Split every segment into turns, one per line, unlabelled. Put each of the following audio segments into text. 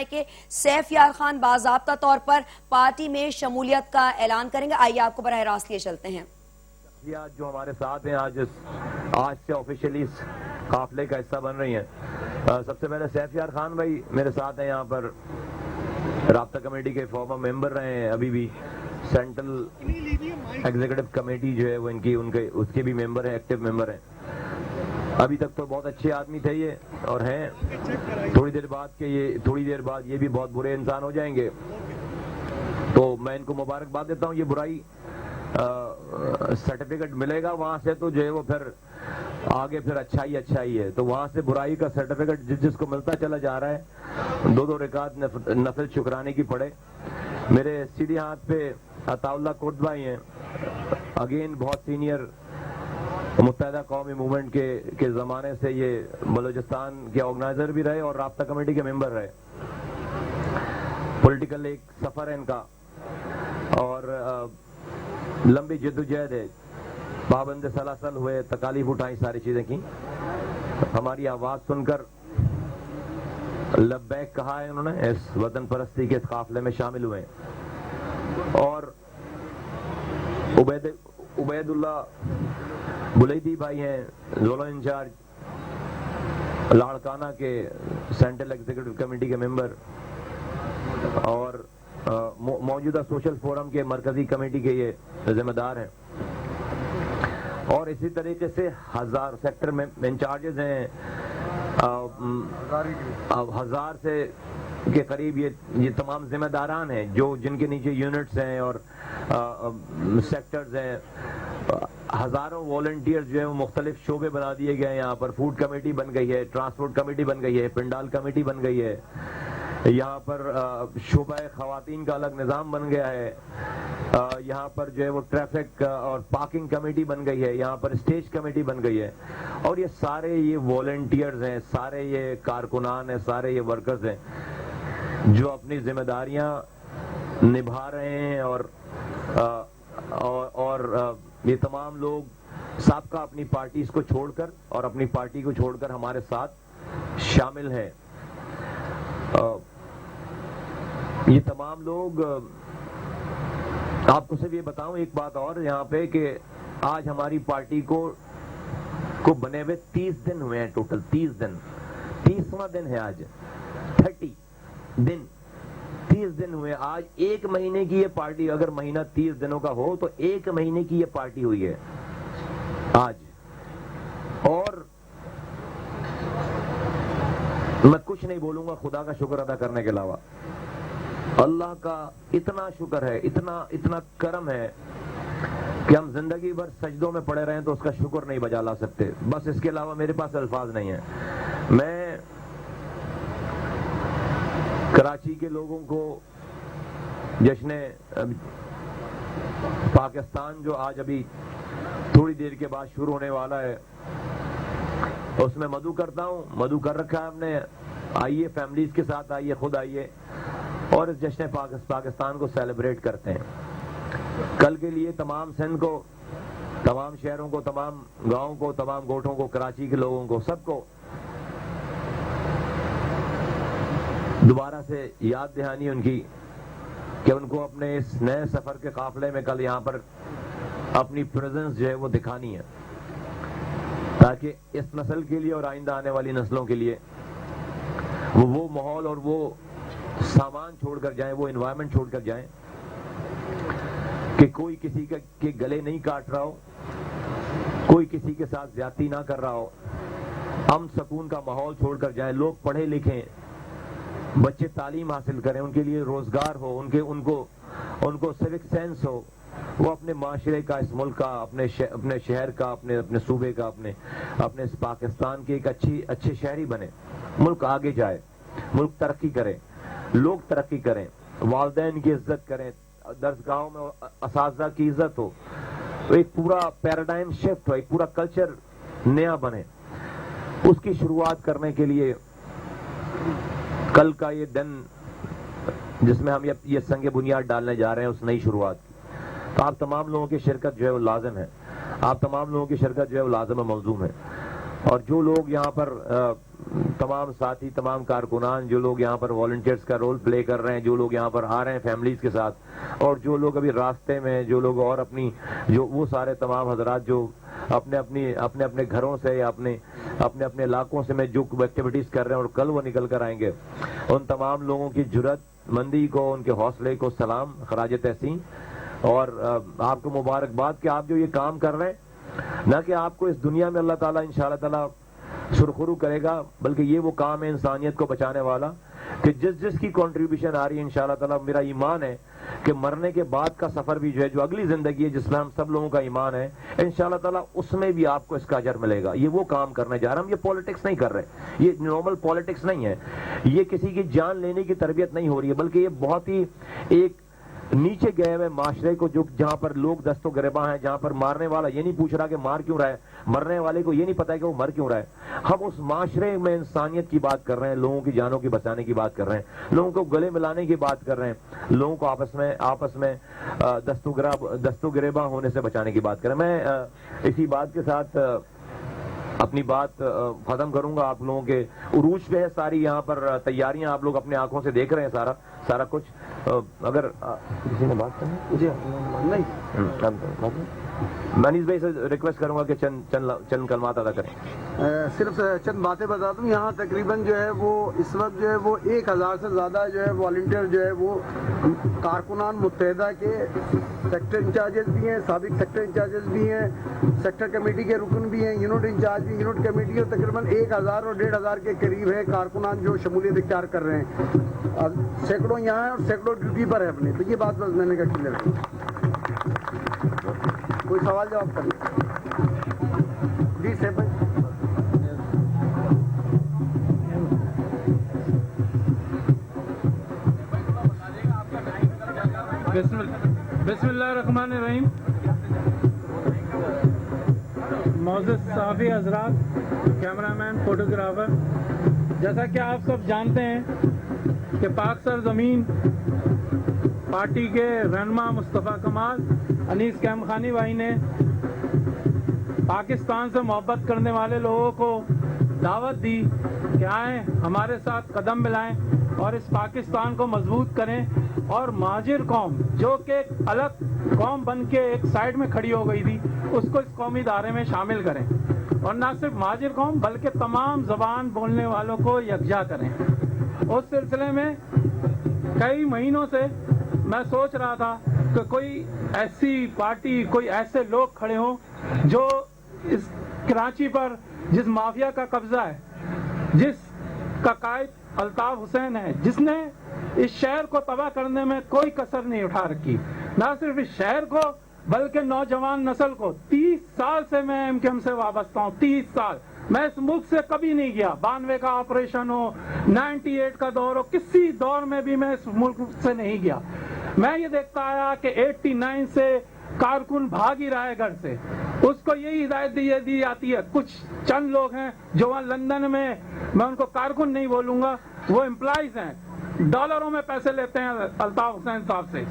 ہے کہ سیف یار خان باضابطہ طور پر پارٹی میں شمولیت کا اعلان کریں گے. آئیے آپ کو براہ راست لیے چلتے ہیں.
جو ہمارے ساتھ ہیں آج سے آفیشیلی اس قافلے کا حصہ بن رہی ہیں. سب سے پہلے سیف یار خان بھائی میرے ساتھ ہیں یہاں پر, رابطہ کمیٹی کے فارمر ممبر رہے ہیں, ابھی بھی سینٹرل ایگزیکٹو کمیٹی جو ہے وہ اس کے بھی ممبر ہیں, ایکٹیو ممبر ہیں. ابھی تک تو بہت اچھے آدمی تھے یہ اور ہیں, تھوڑی دیر بعد یہ بھی بہت برے انسان ہو جائیں گے. تو میں ان کو مبارکباد دیتا ہوں. یہ برائی سرٹیفکیٹ ملے گا وہاں سے تو جو ہے وہ پھر آگے پھر اچھائی ہے, تو وہاں سے برائی کا سرٹیفکیٹ جس کو ملتا چلا جا رہا ہے, 2 رکعت نفل شکرانے کی پڑھے. میرے سیدھے ہاتھ پہ عطا اللہ کرد بھائی ہیں, اگین بہت سینئر متحدہ قومی موومنٹ کے زمانے سے یہ بلوچستان کے آرگنائزر بھی رہے اور رابطہ کمیٹی کے ممبر رہے. پولیٹیکل ایک سفر ہے ان کا اور لمبی جدوجہد ہے, پابند سلاسل ہوئے, تکالیف اٹھائیں, ساری چیزیں کی. ہماری آواز سن کر لبیک کہا ہے انہوں نے, اس وطن پرستی کے اس قافلے میں شامل ہوئے. اور عبید اللہ بلیدی بھائی ہیں, زولو انچارج لاڑکانہ کے سینٹرل ایگزیکٹو کمیٹی کے ممبر اور موجودہ سوشل فورم کے مرکزی کمیٹی کے یہ ذمہ دار ہیں. اور اسی طریقے سے 1000 سیکٹر میں انچارجز ہیں, 1000 سے کے قریب یہ تمام ذمہ داران ہیں جو جن کے نیچے یونٹس ہیں اور سیکٹرز ہیں. ہزاروں والنٹیئرز جو ہیں وہ مختلف شعبے بنا دیے گئے ہیں. یہاں پر فوڈ کمیٹی بن گئی ہے, ٹرانسپورٹ کمیٹی بن گئی ہے, پنڈال کمیٹی بن گئی ہے, یہاں پر شعبہ خواتین کا الگ نظام بن گیا ہے, یہاں پر جو ہے وہ ٹریفک اور پارکنگ کمیٹی بن گئی ہے, یہاں پر اسٹیج کمیٹی بن گئی ہے. اور یہ سارے یہ والنٹیئرز ہیں, سارے یہ کارکنان ہیں, سارے یہ ورکرز ہیں جو اپنی ذمہ داریاں نبھا رہے ہیں. اور یہ تمام لوگ سابقہ اپنی پارٹیز کو چھوڑ کر اور اپنی پارٹی کو چھوڑ کر ہمارے ساتھ شامل ہیں. یہ تمام لوگ, آپ کو صرف یہ بتاؤں ایک بات اور یہاں پہ کہ آج ہماری پارٹی کو بنے ہوئے 30 دن ہوئے ہیں, ٹوٹل 30 دن, 30واں دن ہے آج, 30 دن ہوئے آج. 1 مہینے کی یہ پارٹی, اگر مہینہ 30 دنوں کا ہو تو 1 مہینے کی یہ پارٹی ہوئی ہے آج. اور میں کچھ نہیں بولوں گا خدا کا شکر ادا کرنے کے علاوہ. اللہ کا اتنا شکر ہے, اتنا کرم ہے کہ ہم زندگی بھر سجدوں میں پڑے رہیں تو اس کا شکر نہیں بجا لا سکتے. بس اس کے علاوہ میرے پاس الفاظ نہیں ہیں. میں کراچی کے لوگوں کو جشن پاکستان جو آج ابھی تھوڑی دیر کے بعد شروع ہونے والا ہے اس میں مدعو کرتا ہوں. مدعو کر رکھا ہے ہم نے, آئیے فیملیز کے ساتھ آئیے, خود آئیے اور اس جشن پاکستان کو سیلیبریٹ کرتے ہیں. کل کے لیے تمام سندھ کو, تمام شہروں کو, تمام گاؤں کو, تمام گوٹھوں کو, کراچی کے لوگوں کو, سب کو دوبارہ سے یاد دہانی ان کی کہ ان کو اپنے اس نئے سفر کے قافلے میں کل یہاں پر اپنی پریزنس جو ہے وہ دکھانی ہے, تاکہ اس نسل کے لیے اور آئندہ آنے والی نسلوں کے لیے وہ ماحول اور وہ سامان چھوڑ کر جائیں, وہ انوائرمنٹ چھوڑ کر جائیں کہ کوئی کسی کے گلے نہیں کاٹ رہا ہو, کوئی کسی کے ساتھ زیادتی نہ کر رہا ہو, امن سکون کا ماحول چھوڑ کر جائیں. لوگ پڑھے لکھیں, بچے تعلیم حاصل کریں, ان کے لیے روزگار ہو, ان کو سیوک سینس ہو, وہ اپنے معاشرے کا, اس ملک کا, اپنے شہر کا, اپنے صوبے کا, اپنے اس پاکستان کے ایک اچھے شہری بنے. ملک آگے جائے, ملک ترقی کرے, لوگ ترقی کریں, والدین کی عزت کریں, درسگاہوں میں اساتذہ کی عزت ہو, ایک پورا پیراڈائم شفٹ ہو, ایک پورا کلچر نیا بنے. اس کی شروعات کرنے کے لیے کل کا یہ دن جس میں ہم یہ سنگ بنیاد ڈالنے جا رہے ہیں اس نئی شروعات کی, تو آپ تمام لوگوں کی شرکت جو ہے وہ لازم ہے, آپ تمام لوگوں کی شرکت جو ہے وہ لازم و ملزوم ہے. اور جو لوگ یہاں پر تمام ساتھی، تمام کارکنان، جو لوگ یہاں پر والنٹیئرز کا رول پلے کر رہے ہیں، جو لوگ یہاں پر آ رہے ہیں فیملیز کے ساتھ، اور جو لوگ ابھی راستے میں، جو لوگ اور اپنی جو وہ سارے تمام حضرات جو اپنے اپنے گھروں سے یا اپنے علاقوں سے میں جو ایکٹیویٹیز کر رہے ہیں اور کل وہ نکل کر آئیں گے، ان تمام لوگوں کی جرأت مندی کو، ان کے حوصلے کو سلام، خراج تحسین، اور آپ کو مبارکباد کہ آپ جو یہ کام کر رہے ہیں، نہ کہ آپ کو اس دنیا میں اللہ تعالیٰ انشاءاللہ تعالیٰ سرخرو کرے گا، بلکہ یہ وہ کام ہے انسانیت کو بچانے والا کہ جس کی کنٹریبیوشن آ رہی ہے انشاءاللہ تعالیٰ، میرا ایمان ہے کہ مرنے کے بعد کا سفر بھی جو ہے، جو اگلی زندگی ہے جس میں ہم سب لوگوں کا ایمان ہے، انشاءاللہ تعالیٰ اس میں بھی آپ کو اس کا اجر ملے گا۔ یہ وہ کام کرنے جا رہے ہیں ہم، یہ پولیٹکس نہیں کر رہے، یہ نارمل پولیٹکس نہیں ہے، یہ کسی کی جان لینے کی تربیت نہیں ہو رہی ہے، بلکہ یہ بہت ہی ایک نیچے گئے ہوئے معاشرے کو، جو جہاں پر لوگ دست و گریباں ہیں، جہاں پر مارنے والا یہ نہیں پوچھ رہا کہ مار کیوں رہا ہے، مرنے والے کو یہ نہیں پتا کہ وہ مر کیوں رہا ہے، ہم اس معاشرے میں انسانیت کی بات کر رہے ہیں، لوگوں کی جانوں کی بچانے کی بات کر رہے ہیں، لوگوں کو گلے ملانے کی بات کر رہے ہیں، لوگوں کو آپس میں دست و گریباں ہونے سے بچانے کی بات کر رہے ہیں۔ میں اسی بات کے ساتھ اپنی بات ختم کروں گا۔ آپ لوگوں کے عروج پہ ہے ساری یہاں پر تیاریاں، آپ لوگ اپنے آنکھوں سے دیکھ رہے ہیں سارا کچھ۔ اگر کسی نے بات کرنا جی نہیں، منیش بھائی سے ریکویسٹ کروں گا کہ چند کلمات ادا کریں۔
صرف چند باتیں بتا دوں، یہاں تقریباً جو ہے وہ اس وقت جو ہے وہ 1000 سے زیادہ جو ہے والنٹیئر جو ہے وہ کارکنان متحدہ کے سیکٹر انچارجز بھی ہیں، سابق سیکٹر انچارجز بھی ہیں، سیکٹر کمیٹی کے رکن بھی ہیں، یونٹ انچارج بھی، یونٹ کمیٹی، اور تقریباً 1000 اور 1500 کے قریب ہے کارکنان جو شمولیت اختیار کر رہے ہیں۔ سینکڑوں یہاں ہیں اور سینکڑوں ڈیوٹی پر ہے اپنے، تو یہ بات بس میں نے کہا کلیئر ہے۔ کوئی سوال جواب کر جی سے
بسم اللہ الرحمن الرحیم۔ معزز صحافی حضرات، کیمرہ مین، فوٹوگرافر، جیسا کہ آپ سب جانتے ہیں کہ پاک سرزمین پارٹی کے رہنما مصطفیٰ کمال انیس قیم خانی بھائی نے پاکستان سے محبت کرنے والے لوگوں کو دعوت دی کہ آئیں ہمارے ساتھ قدم ملائیں اور اس پاکستان کو مضبوط کریں، اور مہاجر قوم جو کہ ایک الگ قوم بن کے ایک سائیڈ میں کھڑی ہو گئی تھی، اس کو اس قومی ادارے میں شامل کریں، اور نہ صرف مہاجر قوم بلکہ تمام زبان بولنے والوں کو یکجا کریں۔ اس سلسلے میں کئی مہینوں سے میں سوچ رہا تھا کہ کوئی ایسی پارٹی، کوئی ایسے لوگ کھڑے ہوں جو اس کراچی پر جس مافیا کا قبضہ ہے، جس کا قائد الطاف حسین ہے، جس نے اس شہر کو تباہ کرنے میں کوئی کسر نہیں اٹھا رکھی، نہ صرف اس شہر کو بلکہ نوجوان نسل کو۔ 30 سال سے میں ایم کیو ایم سے وابستہ ہوں، 30 سال میں اس ملک سے کبھی نہیں گیا، 92 کا آپریشن ہو، 98 کا دور ہو، کسی دور میں بھی میں اس ملک سے نہیں گیا۔ میں یہ دیکھتا آیا کہ 89 سے کارکن بھاگ ہی رہا ہے گھر سے، اس کو یہی ہدایت دی جاتی ہے۔ کچھ چند لوگ ہیں جو وہاں لندن میں ان کو کارکن نہیں بولوں گا، وہ امپلائیز ہیں، ڈالروں میں پیسے لیتے ہیں الطاف حسین صاحب سے،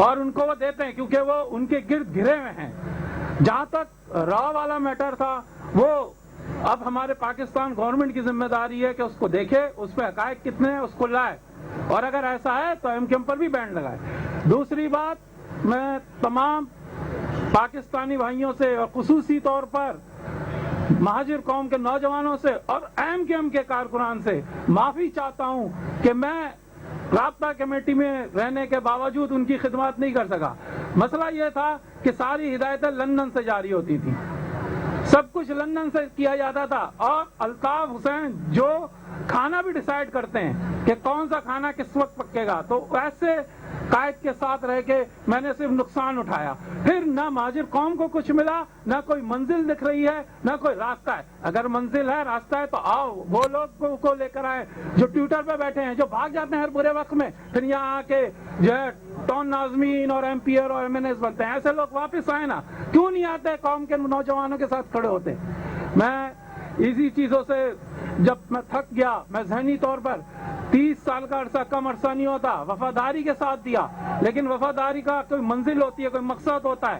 اور ان کو وہ دیتے ہیں کیونکہ وہ ان کے گرد گھرے ہوئے ہیں۔ جہاں تک راہ والا میٹر تھا، وہ اب ہمارے پاکستان گورنمنٹ کی ذمہ داری ہے کہ اس کو دیکھے، اس پہ حقائق کتنے ہیں اس کو لائے، اور اگر ایسا ہے تو ایم کیو ایم پر بھی بینڈ لگائے۔ دوسری بات، میں تمام پاکستانی بھائیوں سے اور خصوصی طور پر مہاجر قوم کے نوجوانوں سے اور ایم کیو ایم کے کارکنان سے معافی چاہتا ہوں کہ میں رابطہ کمیٹی میں رہنے کے باوجود ان کی خدمات نہیں کر سکا۔ مسئلہ یہ تھا کہ ساری ہدایتیں لندن سے جاری ہوتی تھی، سب کچھ لندن سے کیا جاتا تھا، اور الطاف حسین جو کھانا بھی ڈیسائیڈ کرتے ہیں کہ کون سا کھانا کس وقت پکے گا، تو ایسے قائد کے ساتھ رہ کے میں نے صرف نقصان اٹھایا۔ پھر نہ مہاجر قوم کو کچھ ملا، نہ کوئی منزل دکھ رہی ہے، نہ کوئی راستہ ہے۔ اگر منزل ہے، راستہ ہے، تو آؤ وہ لوگ کو لے کر آئے جو ٹویٹر پہ بیٹھے ہیں، جو بھاگ جاتے ہیں ہر برے وقت میں، پھر یہاں آ کے جو ہے ٹون ناظمین اور ایم پی اور ایم این ایس بنتے ہیں۔ ایسے لوگ واپس آئے نا، کیوں نہیں آتے قوم کے نوجوانوں کے ساتھ کھڑے ہوتے؟ میں اسی چیزوں سے جب میں تھک گیا، میں ذہنی طور پر 30 سال کا عرصہ کم عرصہ نہیں ہوتا، وفاداری کے ساتھ دیا، لیکن وفاداری کا کوئی منزل ہوتی ہے، کوئی مقصد ہوتا ہے۔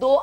2